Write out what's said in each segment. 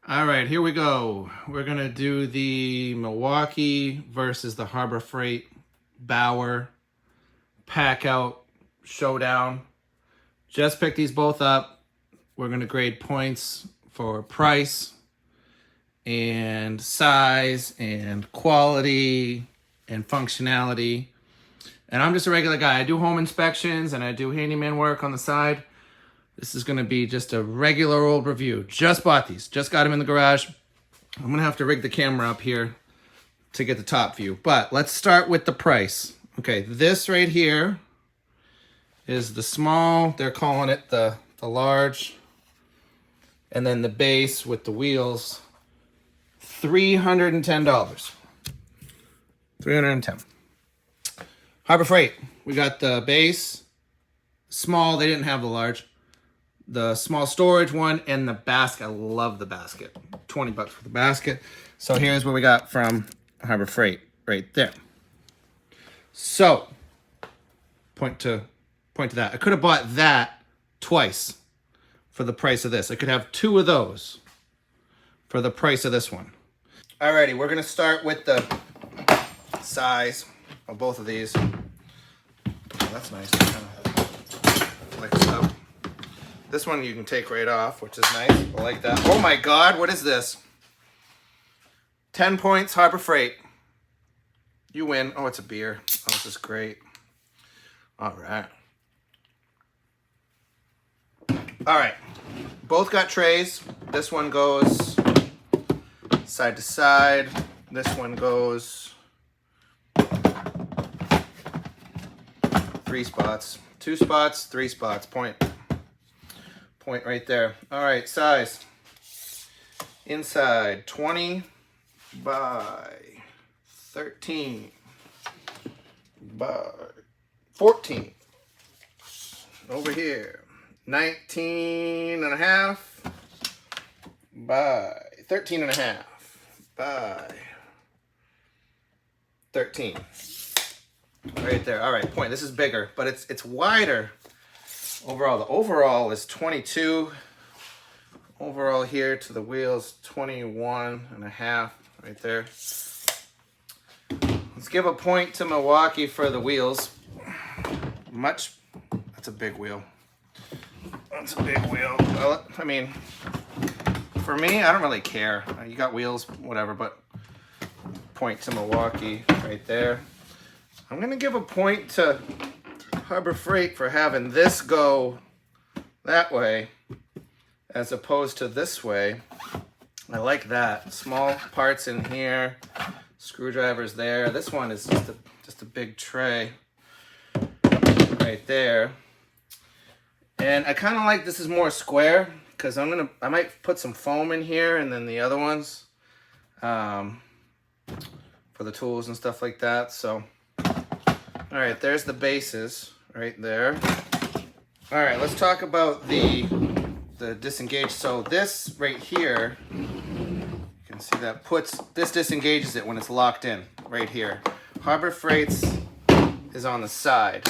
All right, here we go. We're going to do the Milwaukee versus the Harbor Freight Bauer Packout Showdown. Just picked these both up. We're going to grade points for price and size and quality and functionality. And I'm just a regular guy. I do home inspections and I do handyman work on the side. This is going to be just a regular old review. Just bought these. Just got them in the garage. I'm going to have to rig the camera up here to get the top view. But let's start with the price. Okay, this right here is the small. They're calling it the large. And then the base with the wheels, $310. $310. Harbor Freight. We got the base. Small. They didn't have the large. The small storage one and the basket. I love the basket. 20 bucks for the basket. So here's what we got from Harbor Freight right there. So point to that. I could have bought that twice for the price of this. I could have two of those for the price of this one. Alrighty, we're gonna start with the size of both of these. Oh, that's nice. Like stuff. This one you can take right off, which is nice. I like that. Oh my God, what is this? 10 points, Harbor Freight. You win. Oh, it's a beer. Oh, this is great. All right. All right. Both got trays. This one goes side to side. This one goes 3 spots. 2 spots, 3 spots. Point right there. All right, size. Inside, 20 by 13 by 14. Over here, 19 and a half by 13 and a half by 13. Right there. All right, point. This is bigger, but it's wider. Overall, the overall is 22. Overall here to the wheels, 21 and a half right there. Let's give a point to Milwaukee for the wheels. That's a big wheel. That's a big wheel. Well, I mean, for me, I don't really care. You got wheels, whatever, but point to Milwaukee right there. I'm gonna give a point to Harbor Freight for having this go that way as opposed to this way. I like that. Small parts in here, screwdrivers there. This one is just a big tray right there. And I kind of like this is more square because I might put some foam in here and then the other ones for the tools and stuff like that. So, all right, there's the bases right there. All right, let's talk about the disengage. So this right here, you can see that this disengages it when it's locked in right here. Harbor Freight's is on the side.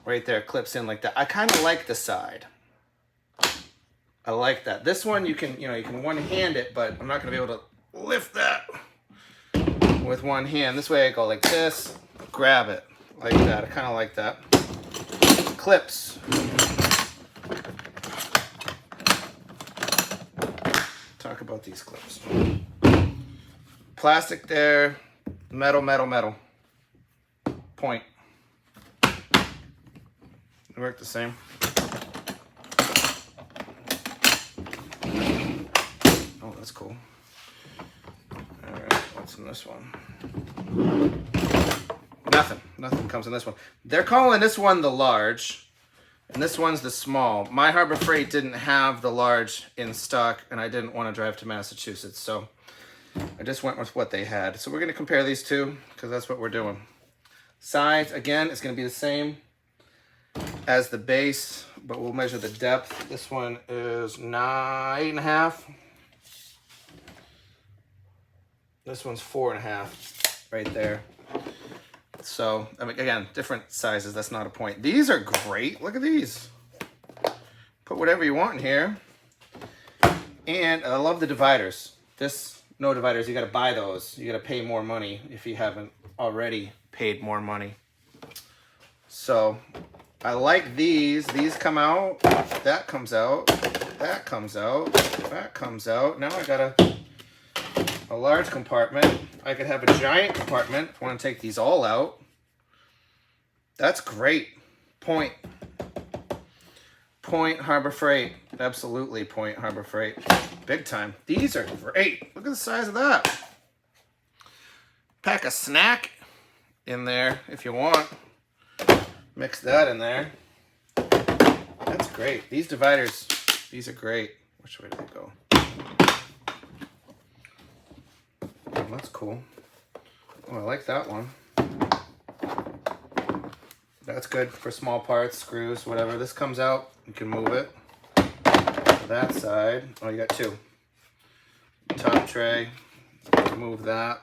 Right there, clips in like that. I kind of like the side. I like that. This one you can one hand it, but I'm not gonna be able to lift that with one hand. This way I go like this, grab it like that. I kind of like that. Clips. Talk about these clips. Plastic there, metal. Point. They work the same. Oh, that's cool. All right, what's in this one? Nothing comes in this one. They're calling this one the large, and this one's the small. My Harbor Freight didn't have the large in stock, and I didn't want to drive to Massachusetts, so I just went with what they had. So we're going to compare these two, because that's what we're doing. Size, again, is going to be the same as the base, but we'll measure the depth. This one is 8.5. This one's 4.5 right there. So, I mean, again, different sizes. That's not a point. These are great. Look at these. Put whatever you want in here. And I love the dividers. No dividers, you gotta buy those. You gotta pay more money if you haven't already paid more money. So I like these. These come out, that comes out, that comes out, that comes out. Now I got a large compartment. I could have a giant compartment if I want to take these all out. That's great. Point Harbor Freight. Absolutely Point Harbor Freight. Big time. These are great. Look at the size of that. Pack a snack in there if you want. Mix that in there. That's great. These dividers, these are great. Which way do they go? Oh, that's cool. Oh, I like that one. That's good for small parts, screws, whatever. This comes out, you can move it. That side, oh, you got two. Top tray, move that.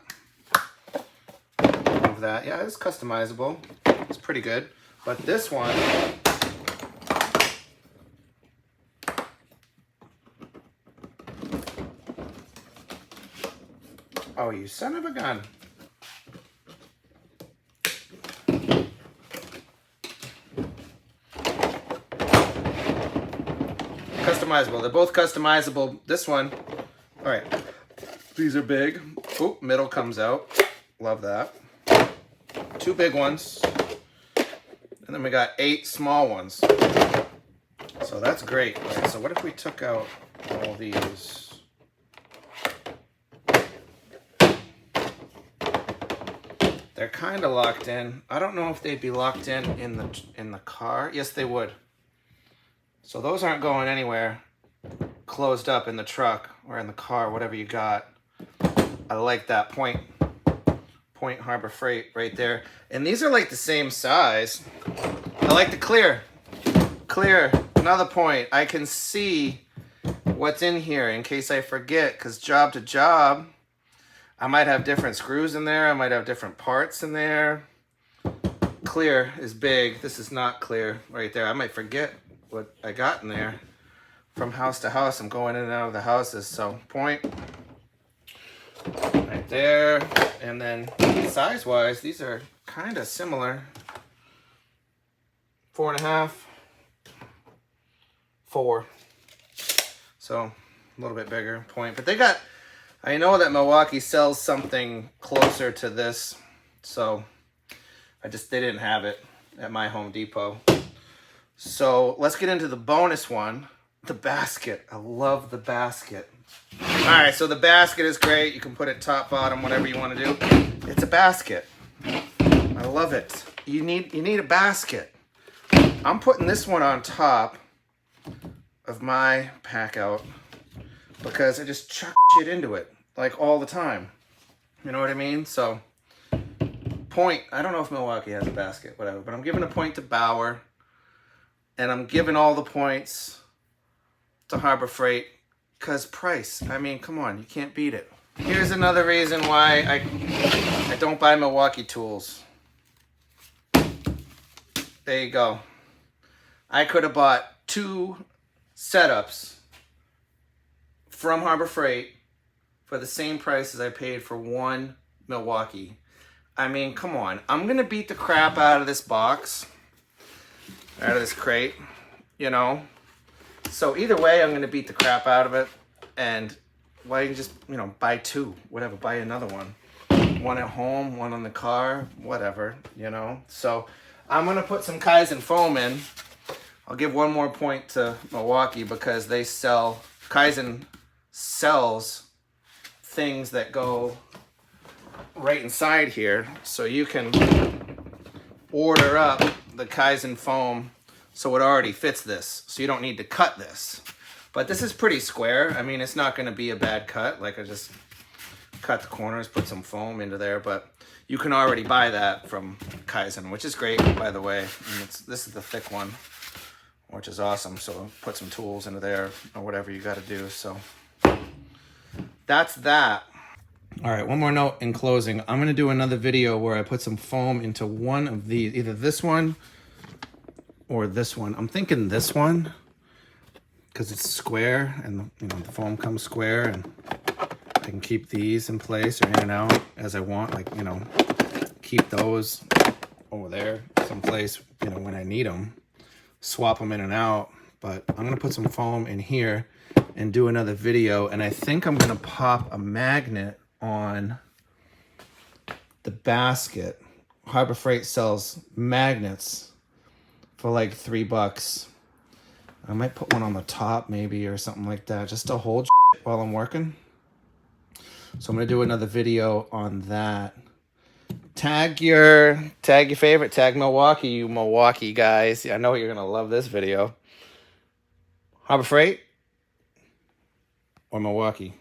Move that. Yeah, it's customizable. It's pretty good. But this one, oh, you son of a gun. Customizable. They're both customizable. This one, all right, these are big. Oop, middle comes out. Love that. Two big ones. And then we got 8 small ones. So that's great. All right, so what if we took out all these? They're kind of locked in. I don't know if they'd be locked in the car. Yes, they would. So those aren't going anywhere. Closed up in the truck or in the car, whatever you got. I like that Point Harbor Freight right there. And these are like the same size. I like the clear. Clear, another point. I can see what's in here in case I forget, because job to job, I might have different screws in there. I might have different parts in there. Clear is big. This is not clear right there. I might forget what I got in there. From house to house, I'm going in and out of the houses. So Point right there. And then size-wise, these are kind of similar. 4.5, 4. So a little bit bigger Point. But they got, I know that Milwaukee sells something closer to this. So they didn't have it at my Home Depot. So let's get into the bonus one. The basket. I love the basket. All right, so the basket is great. You can put it top, bottom, whatever you want to do. It's a basket. I love it. You need a basket. I'm putting this one on top of my Packout because I just chuck shit into it like all the time. You know what I mean? So Point. I don't know if Milwaukee has a basket, whatever, but I'm giving a point to Bauer, and I'm giving all the points to Harbor Freight because price. I mean, come on, you can't beat it. Here's another reason why I don't buy Milwaukee tools. There you go. I could have bought 2 setups from Harbor Freight for the same price as I paid for 1 Milwaukee. I mean, come on. I'm going to beat the crap out of this box, out of this crate, you know. So either way, I'm going to beat the crap out of it. And why you just, you know, buy 2, whatever, buy another one. 1 at home, 1 on the car, whatever, you know. So I'm going to put some Kaizen foam in. I'll give 1 more point to Milwaukee because they sell, Kaizen sells things that go right inside here. So you can order up the Kaizen foam so it already fits this. So you don't need to cut this. But this is pretty square. I mean, it's not going to be a bad cut. Like I just cut the corners, put some foam into there. But you can already buy that from Kaizen, which is great, by the way. And this is the thick one, which is awesome. So put some tools into there or whatever you got to do. So that's that. All right, one more note in closing. I'm going to do another video where I put some foam into one of these, either this one or this one. I'm thinking this one, because it's square and you know the foam comes square, and I can keep these in place or in and out as I want. Like, you know, keep those over there someplace, you know, when I need them, swap them in and out. But I'm gonna put some foam in here and do another video, and I think I'm gonna pop a magnet on the basket. Harbor Freight sells magnets for like $3. I might put one on the top maybe or something like that, just to hold shit while I'm working. So I'm gonna do another video on that. Tag your favorite, tag Milwaukee, you Milwaukee guys. I know you're gonna love this video. Harbor Freight or Milwaukee?